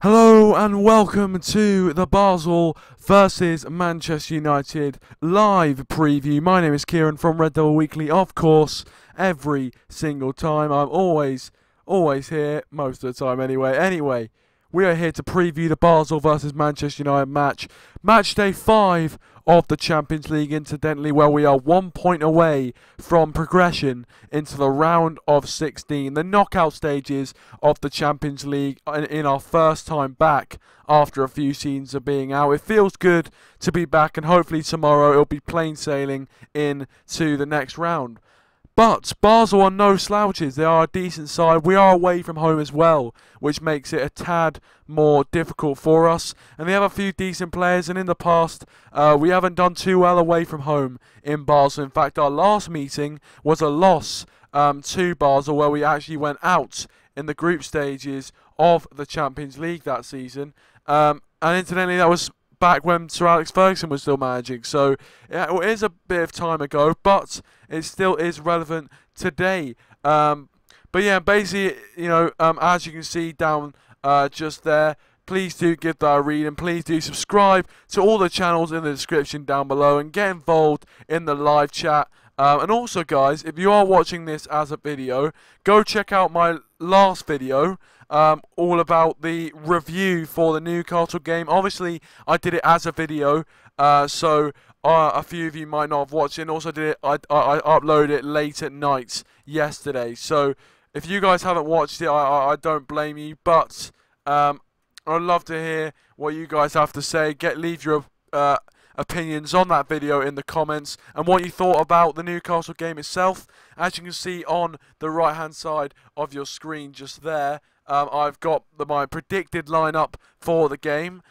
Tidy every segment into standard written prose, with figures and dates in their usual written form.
Hello and welcome to the Basel vs Manchester United live preview. My name is Kieran from RedDevilWeekly. Of course, every single time. I'm always here, most of the time anyway. Anyway, we are here to preview the Basel vs Manchester United match day 5 of the Champions League, incidentally, where we are 1 point away from progression into the round of 16, the knockout stages of the Champions League in our first time back after a few seasons of being out. It feels good to be back, and hopefully tomorrow it'll be plain sailing into the next round. But Basel are no slouches. They are a decent side. We are away from home as well, which makes it a tad more difficult for us. And they have a few decent players, and in the past, we haven't done too well away from home in Basel. In fact, our last meeting was a loss to Basel, where we actually went out in the group stages of the Champions League that season. And incidentally, that was back when Sir Alex Ferguson was still managing, so it is a bit of time ago, but it still is relevant today. But yeah, basically, as you can see down just there, please do give that a read, and please do subscribe to all the channels in the description down below, and get involved in the live chat. And also, guys, if you are watching this as a video, go check out my last video, all about the review for the Newcastle game. Obviously, I did it as a video, so a few of you might not have watched it. And also, I uploaded it late at night yesterday. So if you guys haven't watched it, I don't blame you. But I'd love to hear what you guys have to say. Leave your opinions on that video in the comments, and what you thought about the Newcastle game itself. As you can see on the right hand side of your screen just there, I've got my predicted lineup for the game,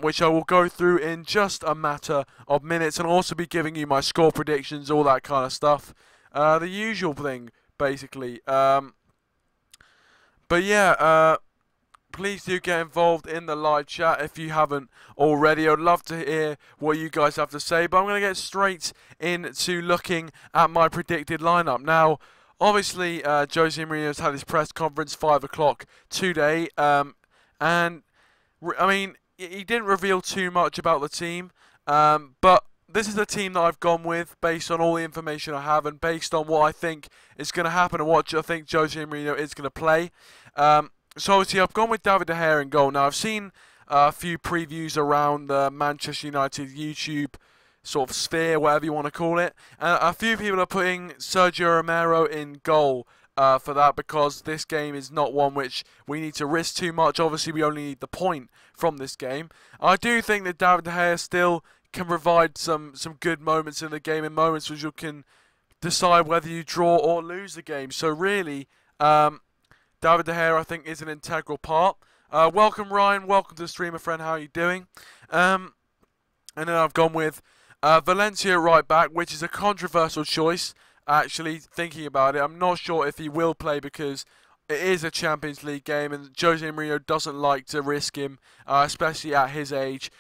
which I will go through in just a matter of minutes, and also be giving you my score predictions, all that kind of stuff, the usual thing basically. But yeah, please do get involved in the live chat if you haven't already. I'd love to hear what you guys have to say. But I'm going to get straight into looking at my predicted lineup. Now, obviously, Jose Mourinho's had his press conference 5 o'clock today. And, I mean, he didn't reveal too much about the team. But this is the team that I've gone with based on all the information I have, and based on what I think is going to happen and what I think Jose Mourinho is going to play. So obviously I've gone with David De Gea in goal. Now I've seen a few previews around the Manchester United YouTube sort of sphere, whatever you want to call it. And a few people are putting Sergio Romero in goal for that, because this game is not one which we need to risk too much. Obviously we only need the point from this game. I do think that David De Gea still can provide some good moments in the game, and moments which you can decide whether you draw or lose the game. So really, David De Gea, I think, is an integral part. Welcome, Ryan. Welcome to the streamer friend. How are you doing? And then I've gone with Valencia right back, which is a controversial choice. Actually, thinking about it, I'm not sure if he will play, because it is a Champions League game, and Jose Mourinho doesn't like to risk him, especially at his age.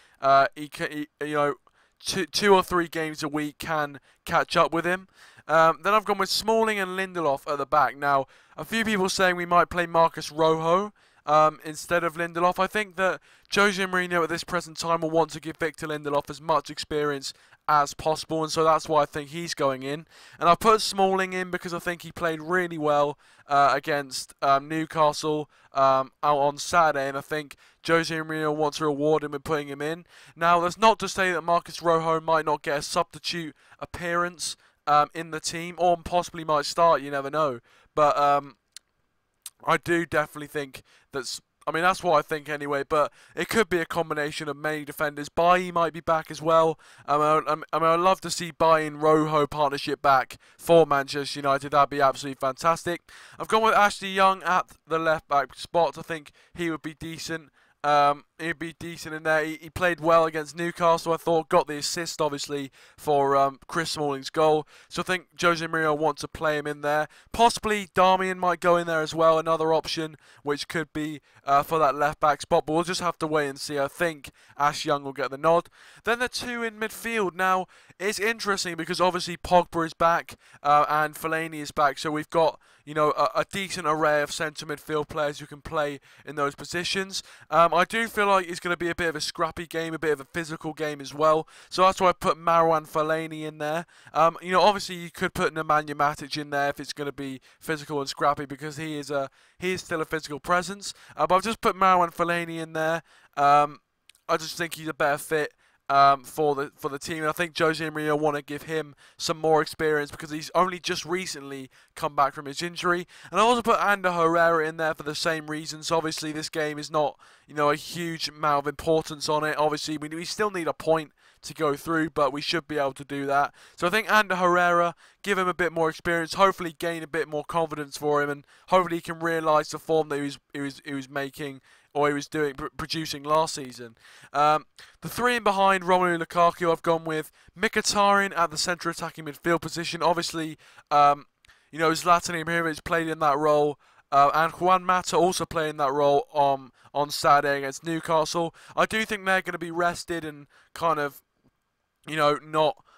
Two or three games a week can catch up with him. Then I've gone with Smalling and Lindelof at the back. Now, a few people saying we might play Marcus Rojo instead of Lindelof. I think that Jose Mourinho at this present time will want to give Victor Lindelof as much experience as possible, and so that's why I think he's going in. And I put Smalling in because I think he played really well against Newcastle out on Saturday, and I think Jose Mourinho wants to reward him with putting him in. Now, that's not to say that Marcus Rojo might not get a substitute appearance in the team, or possibly might start, you never know. But I do definitely think that's what I think anyway, but it could be a combination of many defenders. Bailly might be back as well. I'd love to see Bailly and Rojo partnership back for Manchester United. That'd be absolutely fantastic. I've gone with Ashley Young at the left back spot. I think he would be decent. he'd be decent in there. He played well against Newcastle, I thought. Got the assist, obviously, for Chris Smalling's goal. So I think Jose Mourinho wants to play him in there. Possibly Darmian might go in there as well, another option, which could be for that left-back spot. But we'll just have to wait and see. I think Ash Young will get the nod. Then the two in midfield. Now, it's interesting because obviously Pogba is back and Fellaini is back. So we've got, you know, a decent array of centre midfield players who can play in those positions. I do feel like it's going to be a bit of a scrappy game, a bit of a physical game as well. So that's why I put Marouane Fellaini in there. You know, obviously you could put Nemanja Matic in there if it's going to be physical and scrappy because he is still a physical presence. But I've just put Marouane Fellaini in there. I just think he's a better fit for the team. And I think Jose Mourinho want to give him some more experience because he's only just recently come back from his injury. And I also put Ander Herrera in there for the same reasons. Obviously, this game is not, you know, a huge amount of importance on it. Obviously, we still need a point to go through, but we should be able to do that. So I think Ander Herrera, give him a bit more experience, hopefully gain a bit more confidence for him, and hopefully he can realise the form that he was making, or he was producing last season. The three in behind, Romelu Lukaku, I've gone with Mkhitaryan at the centre attacking midfield position. Obviously, you know, Zlatan Ibrahimovic played in that role, and Juan Mata also playing that role on Saturday against Newcastle. I do think they're going to be rested and kind of, you know,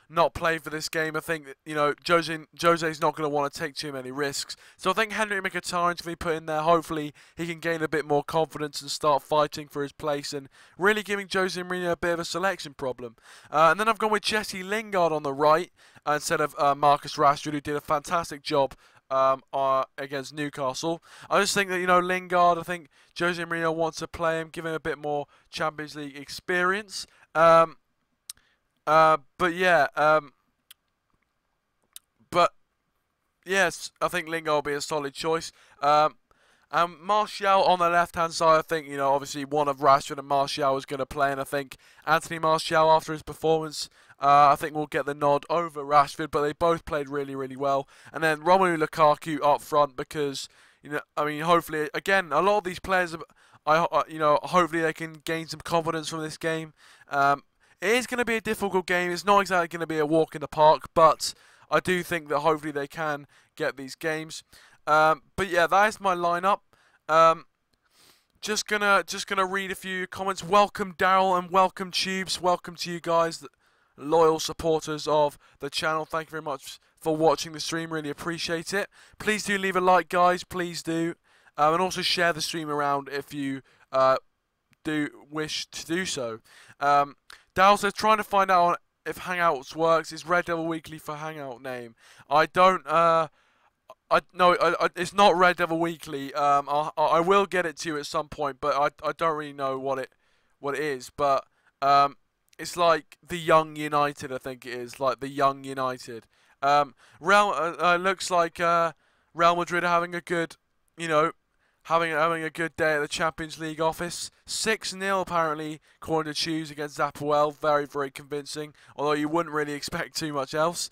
not play for this game. I think that, you know, Jose's not going to want to take too many risks. So I think Henry Mkhitaryan's going to be put in there. Hopefully he can gain a bit more confidence and start fighting for his place and really giving Jose Mourinho a bit of a selection problem. And then I've gone with Jesse Lingard on the right instead of Marcus Rashford, who did a fantastic job against Newcastle. I just think that, you know, Lingard, I think Jose Mourinho wants to play him, give him a bit more Champions League experience. But yes, I think Lingard will be a solid choice. And Martial on the left-hand side, I think, you know, obviously one of Rashford and Martial is going to play, and I think Anthony Martial, after his performance, I think will get the nod over Rashford, but they both played really, really well. And then Romelu Lukaku up front because, you know, I mean, hopefully, again, a lot of these players, you know, hopefully they can gain some confidence from this game. It is going to be a difficult game. It's not exactly going to be a walk in the park, but I do think that hopefully they can get these games. But yeah, that is my lineup. Just gonna read a few comments. Welcome Daryl and welcome Tubes. Welcome to you guys, the loyal supporters of the channel. Thank you very much for watching the stream. Really appreciate it. Please do leave a like, guys. Please do, and also share the stream around if you do wish to do so. Daryl says trying to find out if Hangouts works. Is RedDevilWeekly for Hangout name? I don't. It's not RedDevilWeekly. I will get it to you at some point, but I don't really know what it is. But it's like the Young United, I think it is, like the Young United. Looks like Real Madrid are having a good, you know, having a good day at the Champions League office. 6-0 apparently, according to Choose against Zapoel. Very, very convincing, although you wouldn't really expect too much else.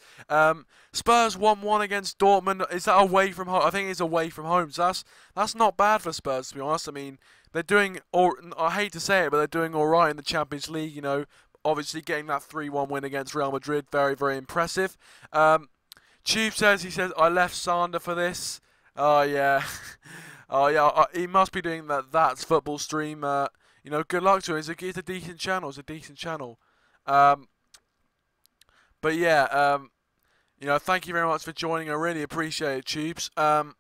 Spurs 1-1 against Dortmund. Is that away from home? I think it's away from home. So that's not bad for Spurs, to be honest. I mean, they're doing, I hate to say it, but they're doing all right in the Champions League. You know, obviously getting that 3-1 win against Real Madrid, very, very impressive. Tube says, I left Sander for this. Oh, yeah. Oh, yeah, he must be doing That's Football stream. You know, good luck to him. It's a decent channel. It's a decent channel. But, yeah, you know, thank you very much for joining. I really appreciate it, Tubes. But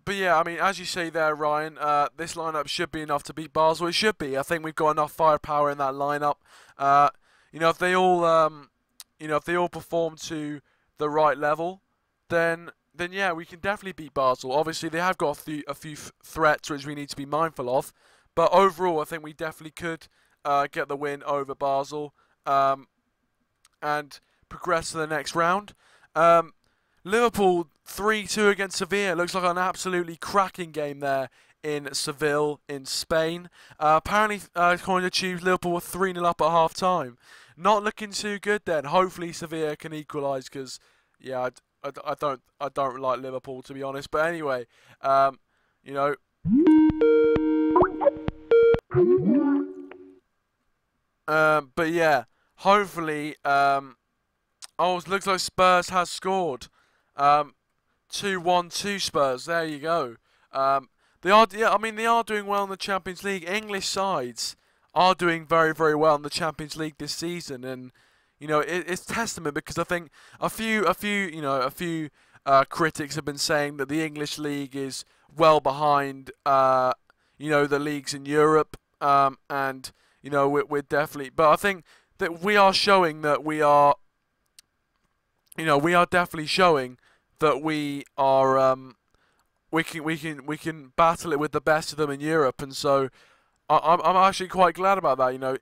yeah, I mean, as you say there, Ryan, this lineup should be enough to beat Basel. It should be. I think we've got enough firepower in that lineup. You know, if they all perform to the right level, then yeah, we can definitely beat Basel. Obviously, they have got a few threats which we need to be mindful of. But overall, I think we definitely could get the win over Basel and progress to the next round. Liverpool 3-2 against Sevilla. Looks like an absolutely cracking game there in Seville in Spain. Apparently, according to Tubes, Liverpool were 3-0 up at half-time. Not looking too good then. Hopefully, Sevilla can equalise because, yeah, I don't like Liverpool, to be honest. But anyway, you know, But yeah, hopefully, oh, it looks like Spurs has scored. 2-1 Spurs. There you go. They are, yeah, I mean, they are doing well in the Champions League. English sides are doing very, very well in the Champions League this season, and you know, it's testament, because I think a few critics have been saying that the English league is well behind, you know, the leagues in Europe, and you know, we're definitely, but I think that we are showing that we are, you know, we are definitely showing that we are, we can battle it with the best of them in Europe, and so I'm actually quite glad about that. You know,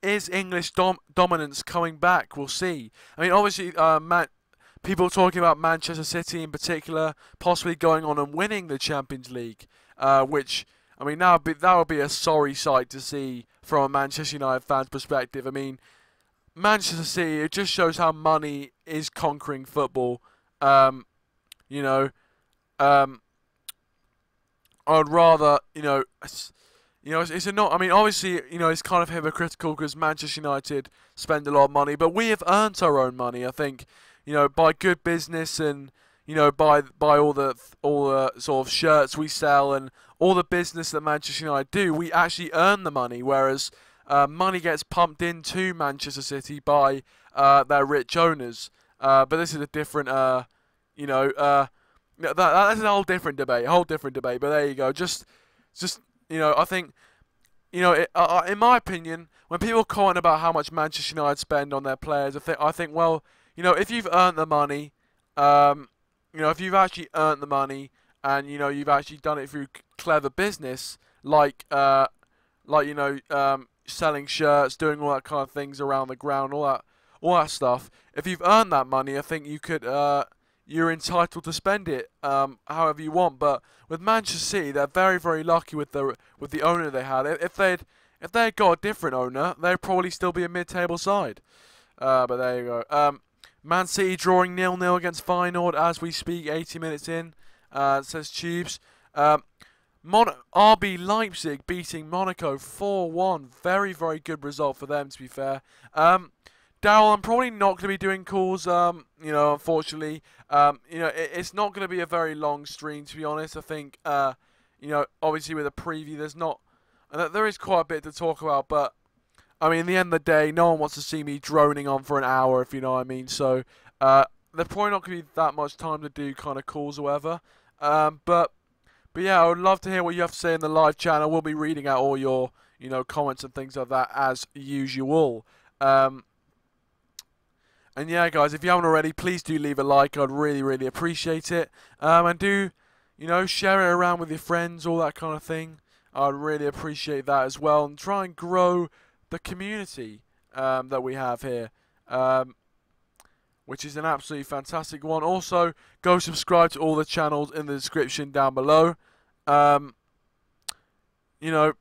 is English dominance coming back? We'll see. I mean, obviously, people talking about Manchester City in particular possibly going on and winning the Champions League, which, I mean, that would be a sorry sight to see from a Manchester United fan's perspective. I mean, Manchester City, it just shows how money is conquering football. You know, I'd rather, it's a not. I mean, obviously, you know, it's kind of hypocritical because Manchester United spend a lot of money, but we have earned our own money. I think, you know, by good business and, you know, by all the sort of shirts we sell and all the business that Manchester United do, we actually earn the money. Whereas money gets pumped into Manchester City by their rich owners. But this is a different, that's a whole different debate. But there you go. Just you know, I think, you know, in my opinion, when people comment about how much Manchester United spend on their players, I think, well, you know, if you've earned the money, you know, if you've actually earned the money, and you know, you've actually done it through clever business, like you know, selling shirts, doing all that kind of things around the ground, all that stuff. If you've earned that money, I think you could, you're entitled to spend it however you want. But with Manchester City, they're very, very lucky with the owner they had. If they'd got a different owner, they'd probably still be a mid-table side. But there you go. Man City drawing 0-0 against Feyenoord as we speak, 80 minutes in. It says Tubes. RB Leipzig beating Monaco 4-1. Very, very good result for them, to be fair. Daryl, I'm probably not going to be doing calls, you know, unfortunately. You know, it's not going to be a very long stream, to be honest. I think, you know, obviously with a preview, there is quite a bit to talk about, but, I mean, at the end of the day, no one wants to see me droning on for an hour, if you know what I mean. So, there's probably not going to be that much time to do kind of calls or whatever. But yeah, I would love to hear what you have to say in the live channel. We'll be reading out all your, you know, comments and things like that as usual. And yeah, guys, if you haven't already, please do leave a like. I'd really, really appreciate it. And do, you know, share it around with your friends, all that kind of thing. I'd really appreciate that as well. And try and grow the community that we have here, which is an absolutely fantastic one. Also, go subscribe to all the channels in the description down below. You know,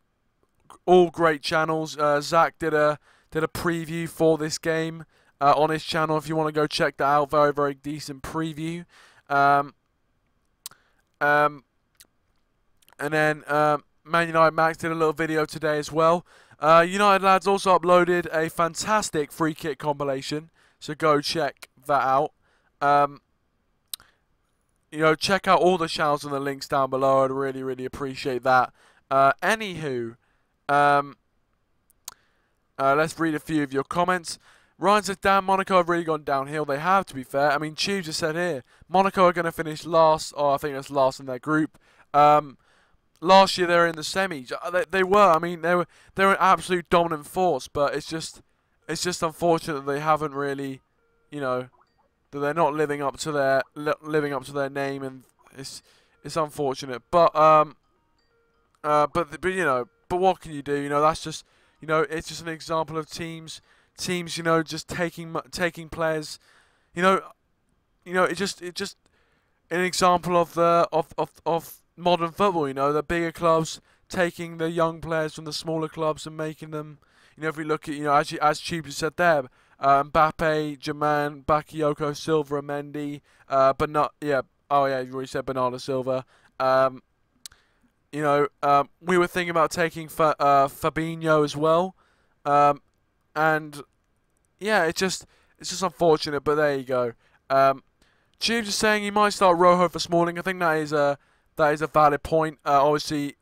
all great channels. Zach did a preview for this game on his channel. If you want to go check that out, very, very decent preview. And then Man United Max did a little video today as well. UnitedLads also uploaded a fantastic free kick compilation, so go check that out. You know, check out all the channels and the links down below. I'd really, really appreciate that. Anywho, let's read a few of your comments. Ryan says, damn, Monaco have really gone downhill. They have, to be fair. I mean, Tubes just said here, Monaco are going to finish last. Oh, I think that's last in their group. Last year they were in the semis. They were. I mean, they were an absolute dominant force. But it's just unfortunate that they haven't really, you know, that they're not living up to their name, and it's unfortunate. But you know, but what can you do? You know, that's just, you know, it's just an example of teams, you know, just taking players, you know, it's just an example of modern football. You know, the bigger clubs taking the young players from the smaller clubs and making them, you know, if we look at, you know, as Tubes said there, Mbappe, Jermaine, Bakayoko, Silva, and Mendy, but not, yeah, oh yeah, you already said Bernardo Silva, we were thinking about taking Fabinho as well, and yeah, it's just unfortunate, but there you go. James is saying he might start Rojo for Smalling. I think that is a valid point. Obviously,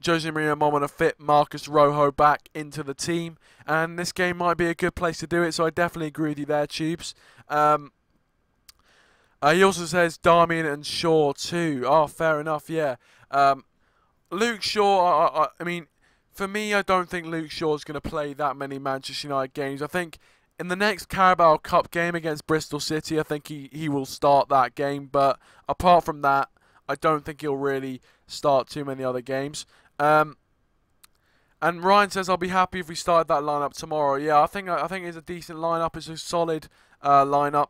Jose Mourinho might want to fit Marcus Rojo back into the team, and this game might be a good place to do it. So I definitely agree with you there, Tubes. He also says Darmian and Shaw too. Oh, fair enough. Yeah. Luke Shaw. I mean, for me, I don't think Luke Shaw is going to play that many Manchester United games. I think in the next Carabao Cup game against Bristol City, I think he will start that game. But apart from that, I don't think he'll really start too many other games. And Ryan says, I'll be happy if we started that lineup tomorrow. Yeah, I think it's a decent lineup. It's a solid lineup.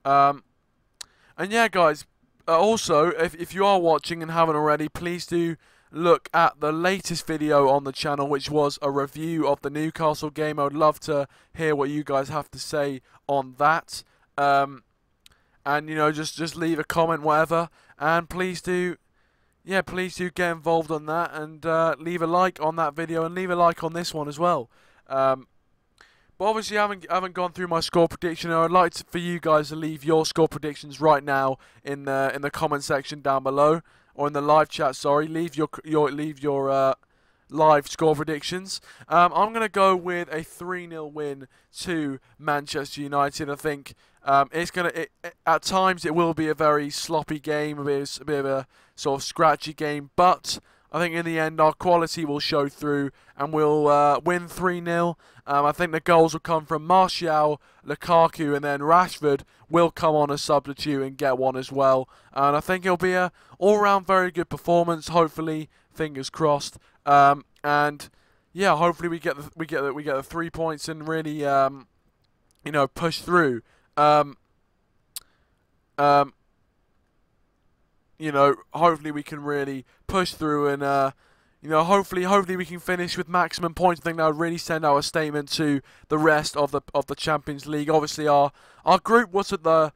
And yeah, guys, also, if you are watching and haven't already, please do look at the latest video on the channel, which was a review of the Newcastle game. I would love to hear what you guys have to say on that. And, just leave a comment, whatever. And please do get involved on that, and leave a like on that video, and leave a like on this one as well. But obviously, I haven't gone through my score prediction. I'd like for you guys to leave your score predictions right now in the comment section down below, or in the live chat. Sorry, leave your live score predictions. I'm gonna go with a 3-0 win to Manchester United. I think at times it will be a very sloppy game, a bit of a sort of scratchy game, but I think in the end our quality will show through and we'll win 3-0. I think the goals will come from Martial, Lukaku, and then Rashford will come on as substitute and get one as well. And I think it'll be a all-round very good performance. Hopefully, fingers crossed. And yeah, hopefully we get the 3 points and really push through. Hopefully we can really push through and, hopefully we can finish with maximum points. I think that would really send out a statement to the rest of the Champions League. Obviously, our group wasn't the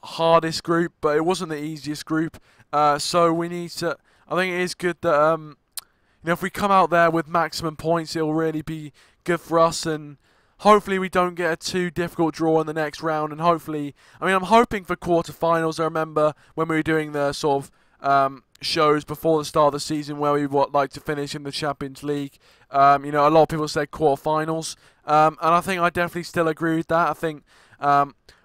hardest group, but it wasn't the easiest group. So we need to. I think it is good that if we come out there with maximum points, it'll really be good for us, and hopefully we don't get a too difficult draw in the next round. And hopefully, I'm hoping for quarterfinals. I remember when we were doing the sort of shows before the start of the season where we would like to finish in the Champions League. A lot of people said quarterfinals, and I think I definitely still agree with that. I think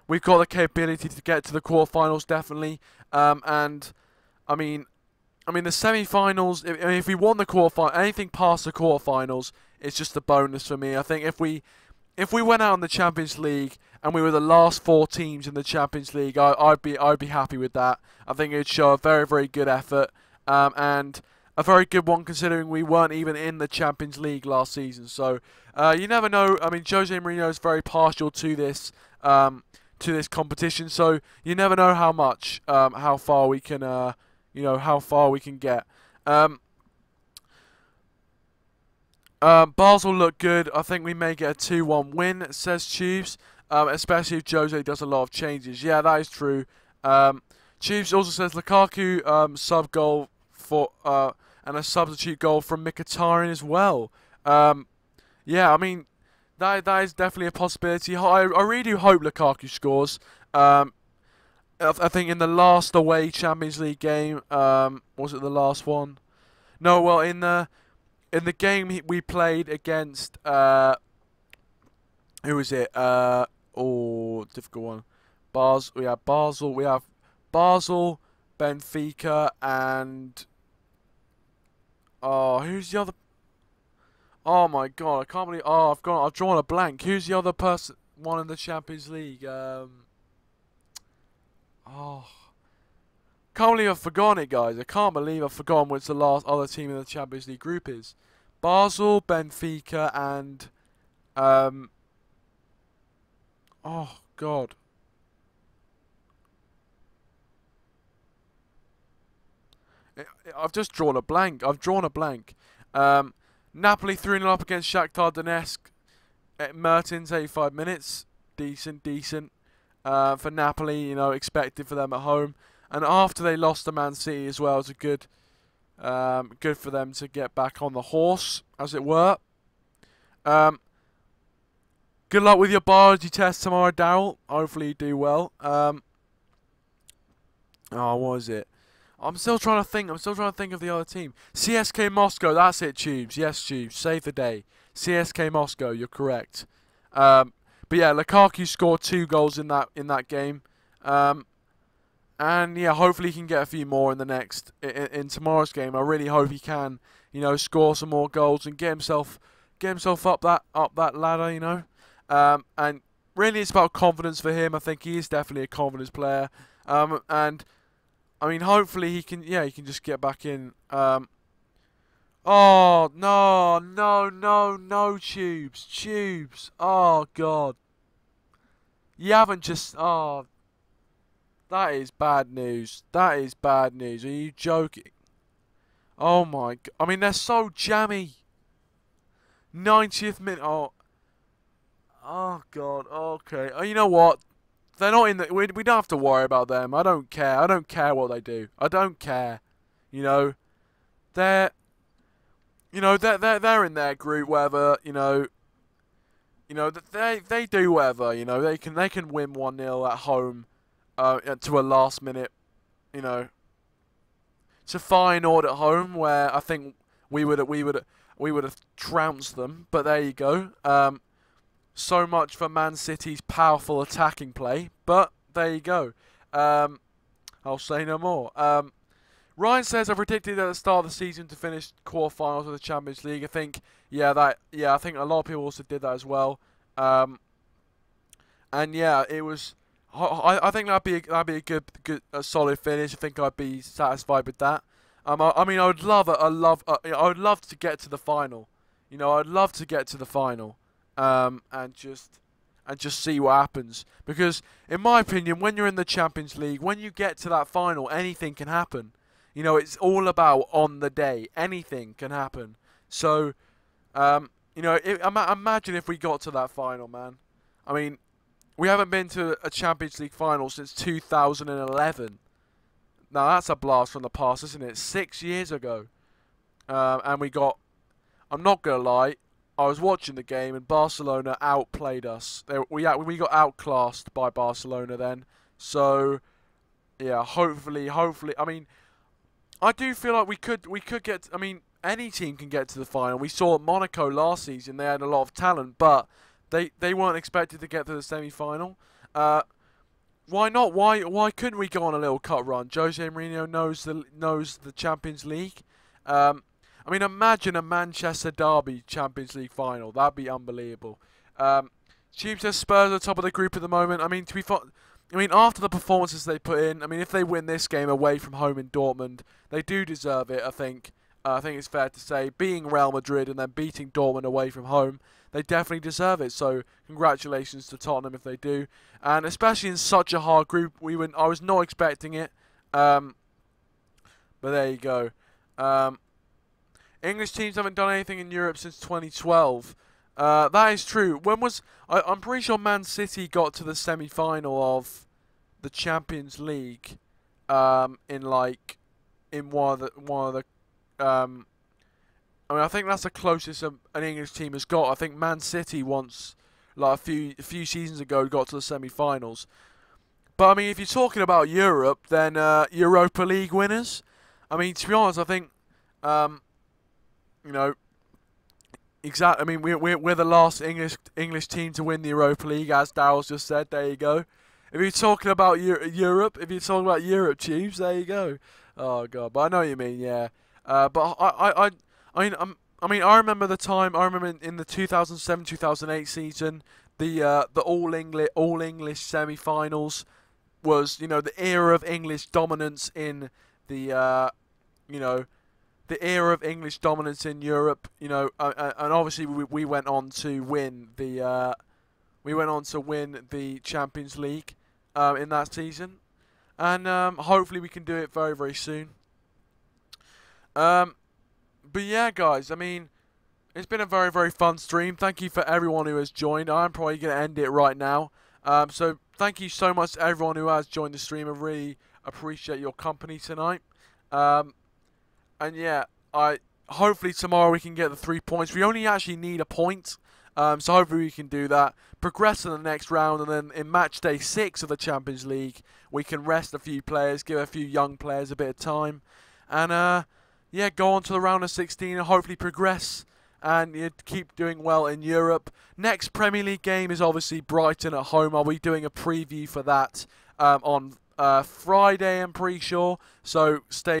we've got the capability to get to the quarterfinals, definitely. And the semi-finals. If we won the quarterfinals, anything past the quarterfinals, it's just a bonus for me. I think if we went out in the Champions League and we were the last 4 teams in the Champions League, I'd be happy with that. I think it would show a very, very good effort, and a very good one considering we weren't even in the Champions League last season. So you never know. Jose Mourinho is very partial to this competition, so you never know how far we can get. Basel look good. I think we may get a 2-1 win, says Tubes, especially if Jose does a lot of changes. Yeah, that is true. Tubes also says Lukaku sub goal for and a substitute goal from Mkhitaryan as well. Yeah, that is definitely a possibility. I really do hope Lukaku scores. I think in the last away Champions League game, was it the last one? No, well, in the game we played against, who was it? Difficult one. We have Basel, Benfica, and who's the other? Oh my God, I can't believe. I've drawn a blank. Who's the other one in the Champions League? Can't believe I've forgotten it, guys. I can't believe I've forgotten which the last other team in the Champions League group is. Basel, Benfica, and oh God. I've just drawn a blank. Napoli 3-0 up against Shakhtar Donetsk. Mertens 85 minutes. Decent. For Napoli, expected for them at home. And after they lost to Man City as well, it's a good Good for them to get back on the horse, as it were. Good luck with your biology test tomorrow, Daryl. Hopefully you do well. Oh, what is it? I'm still trying to think. I'm still trying to think of the other team. CSK Moscow. That's it, Tubes. Yes, Tubes. Save the day. CSK Moscow. You're correct. But yeah, Lukaku scored 2 goals in that game. And yeah, hopefully he can get a few more in the next in tomorrow's game. I really hope he can, score some more goals and get himself up that ladder, And really, it's about confidence for him. I think he is definitely a confidence player. And I mean, hopefully he can just get back in. Oh no, Tubes. Oh God, you haven't just That is bad news. That is bad news. Are you joking? Oh my God. I mean, they're so jammy. 90th minute. Oh God. Okay. Oh, you know what? They're not in the. We don't have to worry about them. I don't care. I don't care what they do. I don't care. They're. They're in their group. Whether they do whatever. They can win 1-0 at home. To a last minute, to Feyenoord at home, where I think we would have trounced them. But there you go. So much for Man City's powerful attacking play. But there you go. I'll say no more. Ryan says I predicted at the start of the season to finish quarterfinals of the Champions League. I think I think a lot of people also did that as well. And yeah, it was. I think that'd be a good solid finish. I think I'd be satisfied with that. I mean, I would love to get to the final. I'd love to get to the final. And just see what happens. Because in my opinion, when you're in the Champions League, when you get to that final, anything can happen. It's all about on the day. Anything can happen. So, imagine if we got to that final, man. I mean, we haven't been to a Champions League final since 2011. Now, that's a blast from the past, isn't it? 6 years ago. And we got... I'm not going to lie. I was watching the game and Barcelona outplayed us. We got outclassed by Barcelona then. So, yeah, hopefully... I mean, I do feel like we could get... I mean, any team can get to the final. We saw Monaco last season. They had a lot of talent, but... They weren't expected to get to the semi-final. Why not? Why couldn't we go on a little cut run? Jose Mourinho knows the Champions League. I mean, imagine a Manchester derby Champions League final. That'd be unbelievable. Tube says Spurs are top of the group at the moment. I mean, after the performances they put in, I mean, if they win this game away from home in Dortmund, they do deserve it. I think it's fair to say, beating Real Madrid and then beating Dortmund away from home. They definitely deserve it, so congratulations to Tottenham if they do. And especially in such a hard group, I was not expecting it. But there you go. English teams haven't done anything in Europe since 2012. That is true. I'm pretty sure Man City got to the semi-final of the Champions League in one of the I mean, I think that's the closest an English team has got. I think Man City once, like a few seasons ago, got to the semi-finals. But I mean, if you're talking about Europe, then Europa League winners. I mean, to be honest, I think, exactly. I mean, we're the last English team to win the Europa League, as Daryl's just said. There you go. If you're talking about Europe, Tubes, there you go. Oh God, but I know what you mean, yeah. But I remember the time. I remember in the 2007-2008 season, the all English semi-finals was the era of English dominance in the era of English dominance in Europe. And obviously we went on to win the Champions League in that season, and hopefully we can do it very, very soon. But yeah, guys, I mean, it's been a very, very fun stream. Thank you for everyone who has joined. I'm probably going to end it right now. So thank you so much to everyone who has joined the stream. I really appreciate your company tonight. And yeah, hopefully tomorrow we can get the 3 points. We only actually need a point, so hopefully we can do that. Progress to the next round, and then in match day 6 of the Champions League, we can rest a few players, give a few young players a bit of time, and yeah, go on to the round of 16 and hopefully progress and keep doing well in Europe. Next Premier League game is obviously Brighton at home. I'll be doing a preview for that on Friday, I'm pretty sure. So stay